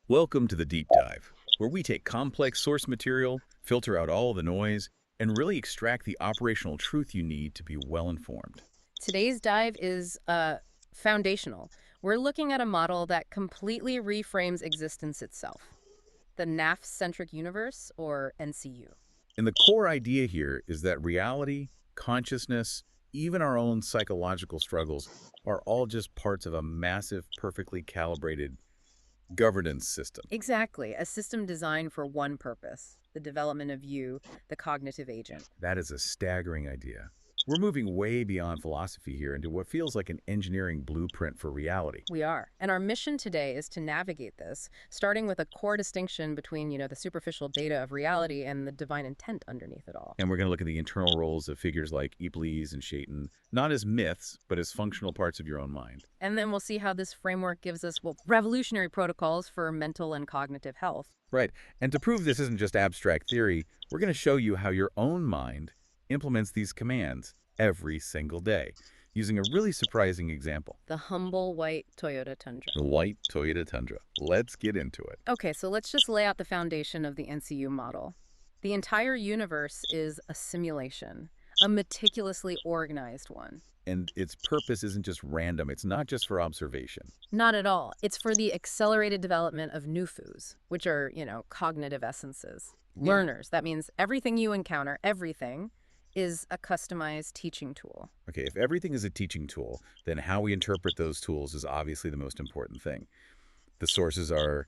Welcome to the Deep Dive, where we take complex source material, filter out all the noise, and really extract the operational truth you need to be well informed. Today's dive is foundational. We're looking at a model that completely reframes existence itself, the NAF-centric universe, or NCU. And the core idea here is that reality, consciousness, even our own psychological struggles are all just parts of a massive, perfectly calibrated governance system. Exactly, a system designed for one purpose, the development of you, the cognitive agent. That is a staggering idea. We're moving way beyond philosophy here into what feels like an engineering blueprint for reality. We are. And our mission today is to navigate this, starting with a core distinction between, the superficial data of reality and the divine intent underneath it all. And we're going to look at the internal roles of figures like Iblis and Shaitan, not as myths, but as functional parts of your own mind. And then we'll see how this framework gives us, revolutionary protocols for mental and cognitive health. Right. And to prove this isn't just abstract theory, we're going to show you how your own mind implements these commands every single day, using a really surprising example. The humble white Toyota Tundra. The white Toyota Tundra. Let's get into it. Okay, so let's just lay out the foundation of the NCU model. The entire universe is a simulation, a meticulously organized one. And its purpose isn't just random. It's not just for observation. Not at all. It's for the accelerated development of nufus, which are, cognitive essences. Yeah. Learners. That means everything you encounter, everything, is a customized teaching tool. Okay, if everything is a teaching tool, then how we interpret those tools is obviously the most important thing. The sources are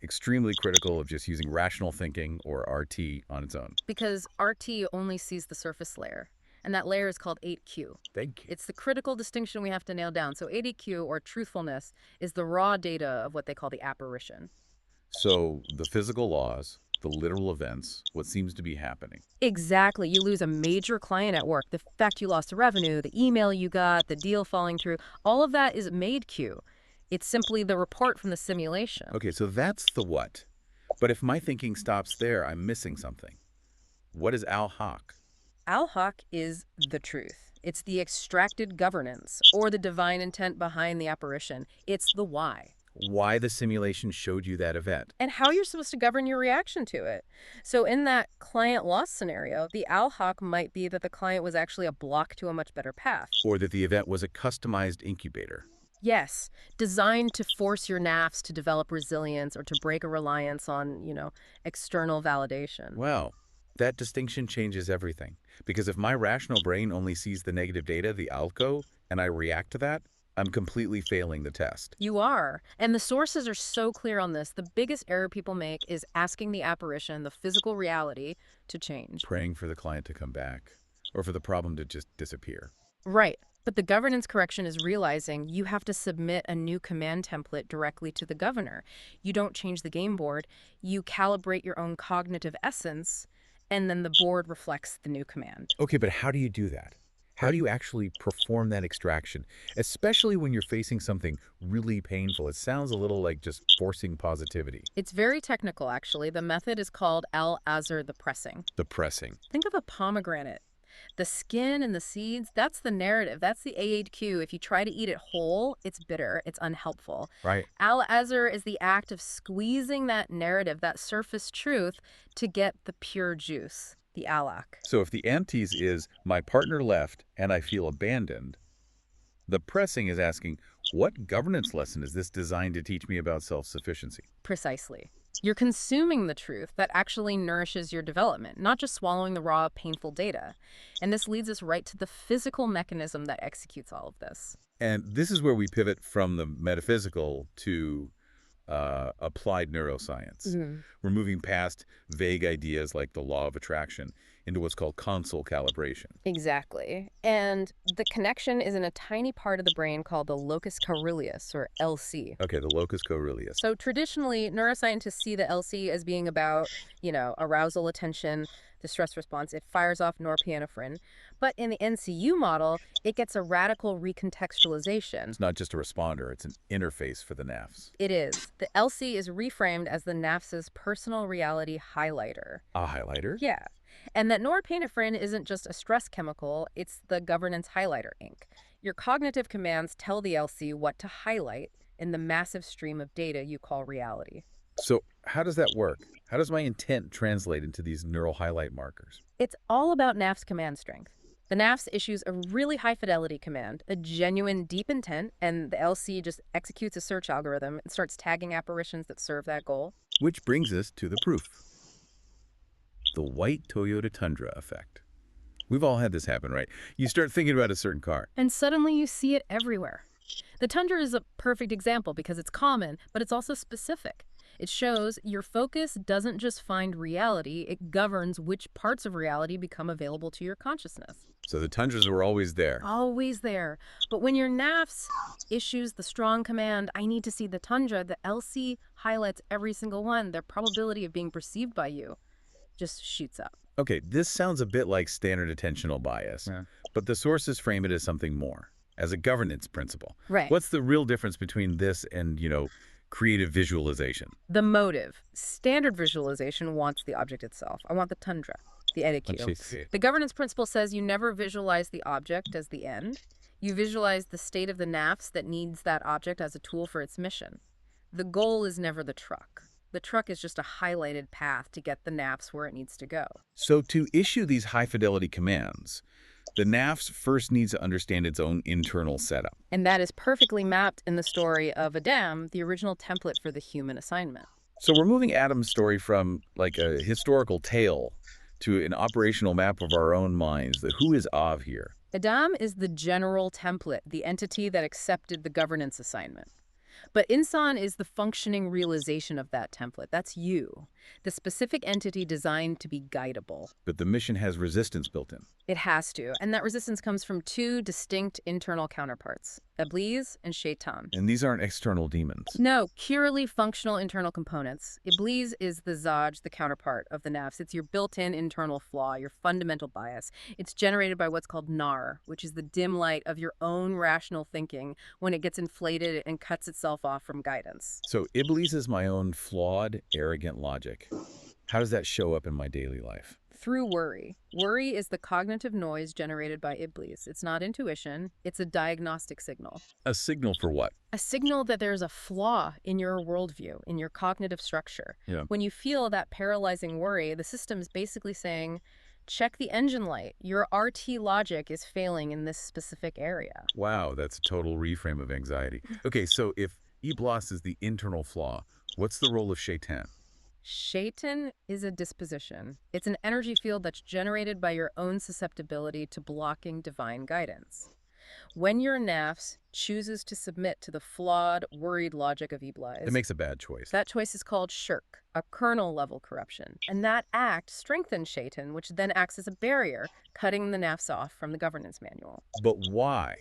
extremely critical of just using rational thinking or RT on its own. Because RT only sees the surface layer, and that layer is called 8Q. Thank you. It's the critical distinction we have to nail down. So 80Q, or truthfulness, is the raw data of what they call the apparition. So the physical laws, the literal events, what seems to be happening. Exactly. You lose a major client at work. The fact you lost the revenue, the email you got, the deal falling through, all of that is made Q. It's simply the report from the simulation. Okay, so that's the what. But if my thinking stops there, I'm missing something. What is al-Haq? Al-Haq is the truth. It's the extracted governance, or the divine intent behind the apparition. It's the why. Why the simulation showed you that event. And how you're supposed to govern your reaction to it. So in that client loss scenario, the Al-Haq might be that the client was actually a block to a much better path. Or that the event was a customized incubator. Yes, designed to force your NAFs to develop resilience or to break a reliance on, external validation. Well, that distinction changes everything. Because if my rational brain only sees the negative data, the alco, and I react to that, I'm completely failing the test. You are. And the sources are so clear on this. The biggest error people make is asking the apparition, the physical reality, to change. Praying for the client to come back, or for the problem to just disappear. Right. But the governance correction is realizing you have to submit a new command template directly to the governor. You don't change the game board. You calibrate your own cognitive essence, and then the board reflects the new command. Okay, but how do you do that? How do you actually perform that extraction? Especially when you're facing something really painful. It sounds a little like just forcing positivity. It's very technical, actually. The method is called Al-Azr, the pressing. The pressing. Think of a pomegranate. The skin and the seeds, that's the narrative. That's the A8Q. If you try to eat it whole, it's bitter. It's unhelpful. Right. Al-Azr is the act of squeezing that narrative, that surface truth, to get the pure juice, the alak. So if the antes is, my partner left and I feel abandoned, the pressing is asking, what governance lesson is this designed to teach me about self-sufficiency? Precisely. You're consuming the truth that actually nourishes your development, not just swallowing the raw, painful data. And this leads us right to the physical mechanism that executes all of this. And this is where we pivot from the metaphysical to applied neuroscience. We're moving past vague ideas like the law of attraction into what's called console calibration. Exactly. And the connection is in a tiny part of the brain called the locus coeruleus, or LC. Okay, the locus coeruleus. So traditionally, neuroscientists see the LC as being about, arousal, attention, the stress response. It fires off norepinephrine. But in the NCU model, it gets a radical recontextualization. It's not just a responder, it's an interface for the NAFs. It is. The LC is reframed as the NAFS's personal reality highlighter. A highlighter? Yeah. And that norepinephrine isn't just a stress chemical, it's the governance highlighter ink. Your cognitive commands tell the LC what to highlight, in the massive stream of data you call reality. So how does that work? How does my intent translate into these neural highlight markers? It's all about NAF's command strength. The NAFs issues a really high-fidelity command, a genuine deep intent, and the LC just executes a search algorithm and starts tagging apparitions that serve that goal. Which brings us to the proof. The white Toyota Tundra effect. We've all had this happen, right? You start thinking about a certain car. And suddenly you see it everywhere. The Tundra is a perfect example because it's common, but it's also specific. It shows your focus doesn't just find reality, it governs which parts of reality become available to your consciousness. So the Tundras were always there. Always there. But when your NAFs issues the strong command, I need to see the Tundra, the LC highlights every single one. Their probability of being perceived by you just shoots up. Okay, this sounds a bit like standard attentional bias, but the sources frame it as something more, as a governance principle. Right. What's the real difference between this and, creative visualization? The motive. Standard visualization wants the object itself. I want the Tundra, the EDQ. The governance principle says you never visualize the object as the end. You visualize the state of the NAFs that needs that object as a tool for its mission. The goal is never the truck. The truck is just a highlighted path to get the NAFs where it needs to go. So to issue these high-fidelity commands, the NAFs first needs to understand its own internal setup. And that is perfectly mapped in the story of Adam, the original template for the human assignment. So we're moving Adam's story from like a historical tale to an operational map of our own minds. Who is Av here? Adam is the general template, the entity that accepted the governance assignment. But Insan is the functioning realization of that template. That's you, the specific entity designed to be guidable. But the mission has resistance built in. It has to, and that resistance comes from two distinct internal counterparts, Iblis and Shaitan. And these aren't external demons. No, purely functional internal components. Iblis is the Zaj, the counterpart of the Nafs. It's your built-in internal flaw, your fundamental bias. It's generated by what's called Nar, which is the dim light of your own rational thinking when it gets inflated and cuts itself off from guidance. So Iblis is my own flawed, arrogant logic. How does that show up in my daily life? Through worry. Worry is the cognitive noise generated by Iblis. It's not intuition, it's a diagnostic signal. A signal for what? A signal that there's a flaw in your worldview, in your cognitive structure. Yeah. When you feel that paralyzing worry, the system is basically saying, check the engine light. Your RT logic is failing in this specific area. Wow, that's a total reframe of anxiety. Okay, so if Iblis is the internal flaw, what's the role of Shaitan? Shaitan is a disposition. It's an energy field that's generated by your own susceptibility to blocking divine guidance. When your nafs chooses to submit to the flawed, worried logic of Iblis, It makes a bad choice. that choice is called shirk, a kernel-level corruption. And that act strengthens Shaitan, which then acts as a barrier, cutting the nafs off from the governance manual. But why?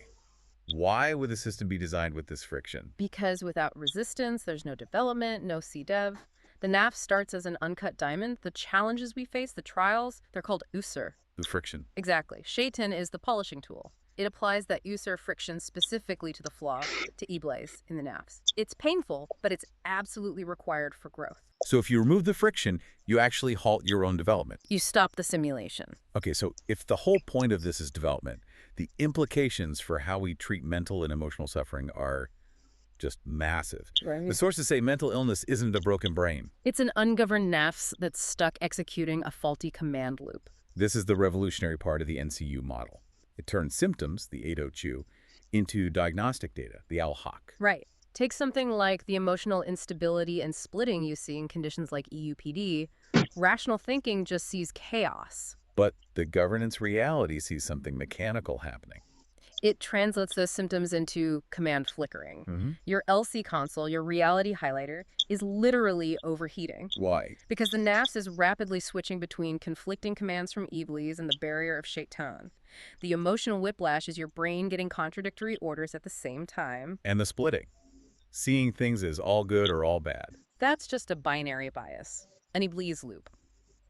Why would the system be designed with this friction? Because without resistance, there's no development, no C-dev. The NAF starts as an uncut diamond. The challenges we face, the trials, they're called usur. The friction. Exactly. Shaitan is the polishing tool. It applies that usur friction specifically to the flaw, to Iblis in the NAFs. It's painful, but it's absolutely required for growth. So if you remove the friction, you actually halt your own development. You stop the simulation. Okay, so if the whole point of this is development, the implications for how we treat mental and emotional suffering are just massive. Right. The sources say mental illness isn't a broken brain. It's an ungoverned NAFs that's stuck executing a faulty command loop. This is the revolutionary part of the NCU model. It turns symptoms, the 802, into diagnostic data, the ALHOC. Right. Take something like the emotional instability and splitting you see in conditions like EUPD. Rational thinking just sees chaos. But the governance reality sees something mechanical happening. It translates those symptoms into command flickering. Your LC console, your reality highlighter, is literally overheating. Why? Because the NAFs is rapidly switching between conflicting commands from Iblis and the barrier of Shaitan. The emotional whiplash is your brain getting contradictory orders at the same time. And the splitting. Seeing things as all good or all bad. That's just a binary bias, an Iblis loop.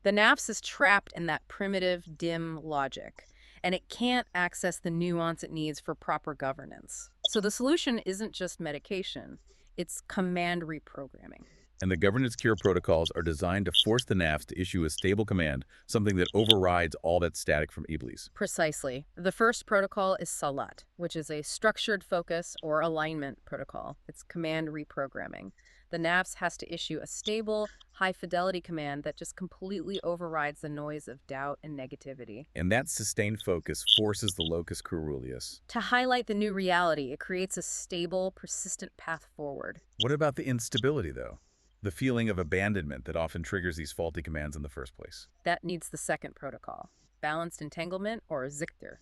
The NAFs is trapped in that primitive, dim logic, and it can't access the nuance it needs for proper governance. So the solution isn't just medication, it's command reprogramming. And the governance cure protocols are designed to force the NAFs to issue a stable command, something that overrides all that static from Iblis. Precisely. The first protocol is Salat, which is a structured focus or alignment protocol. It's command reprogramming. The NAFs has to issue a stable, high-fidelity command that just completely overrides the noise of doubt and negativity. And that sustained focus forces the locus coeruleus. To highlight the new reality, it creates a stable, persistent path forward. What about the instability, though? The feeling of abandonment that often triggers these faulty commands in the first place. That needs the second protocol, balanced entanglement or Zichter.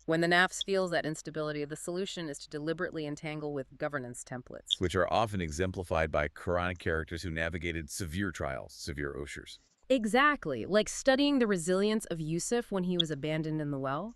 When the NAFs feels that instability, the solution is to deliberately entangle with governance templates. Which are often exemplified by Quranic characters who navigated severe trials, severe oshers. Exactly, like studying the resilience of Yusuf when he was abandoned in the well.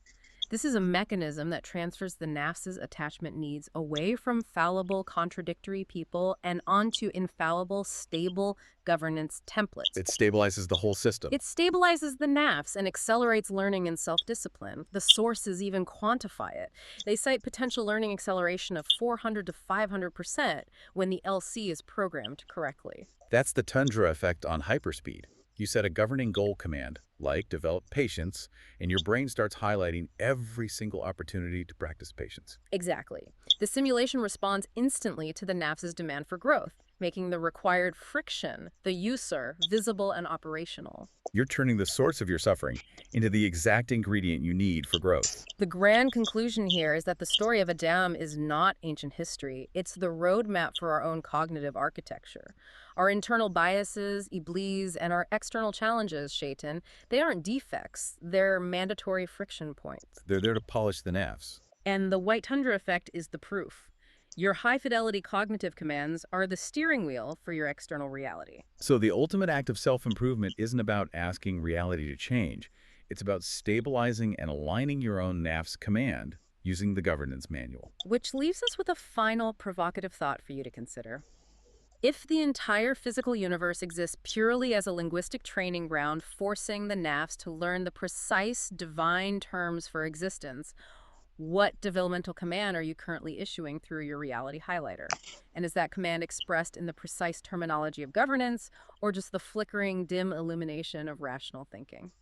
This is a mechanism that transfers the NAFs' attachment needs away from fallible, contradictory people and onto infallible, stable governance templates. It stabilizes the whole system. It stabilizes the NAFs and accelerates learning and self-discipline. The sources even quantify it. They cite potential learning acceleration of 400 to 500% when the LC is programmed correctly. That's the tundra effect on hyperspeed. You set a governing goal command, like develop patience, and your brain starts highlighting every single opportunity to practice patience. Exactly. The simulation responds instantly to the NAFs' demand for growth, making the required friction, the user, visible and operational. You're turning the source of your suffering into the exact ingredient you need for growth. The grand conclusion here is that the story of Adam is not ancient history. It's the roadmap for our own cognitive architecture. Our internal biases, iblis, and our external challenges, shaitan, they aren't defects. They're mandatory friction points. They're there to polish the NAFs. And the white tundra effect is the proof. Your high-fidelity cognitive commands are the steering wheel for your external reality. So the ultimate act of self-improvement isn't about asking reality to change. It's about stabilizing and aligning your own NAF's command using the governance manual. Which leaves us with a final provocative thought for you to consider. If the entire physical universe exists purely as a linguistic training ground, forcing the NAFs to learn the precise divine terms for existence, what developmental command are you currently issuing through your reality highlighter? And is that command expressed in the precise terminology of governance or just the flickering, dim illumination of rational thinking?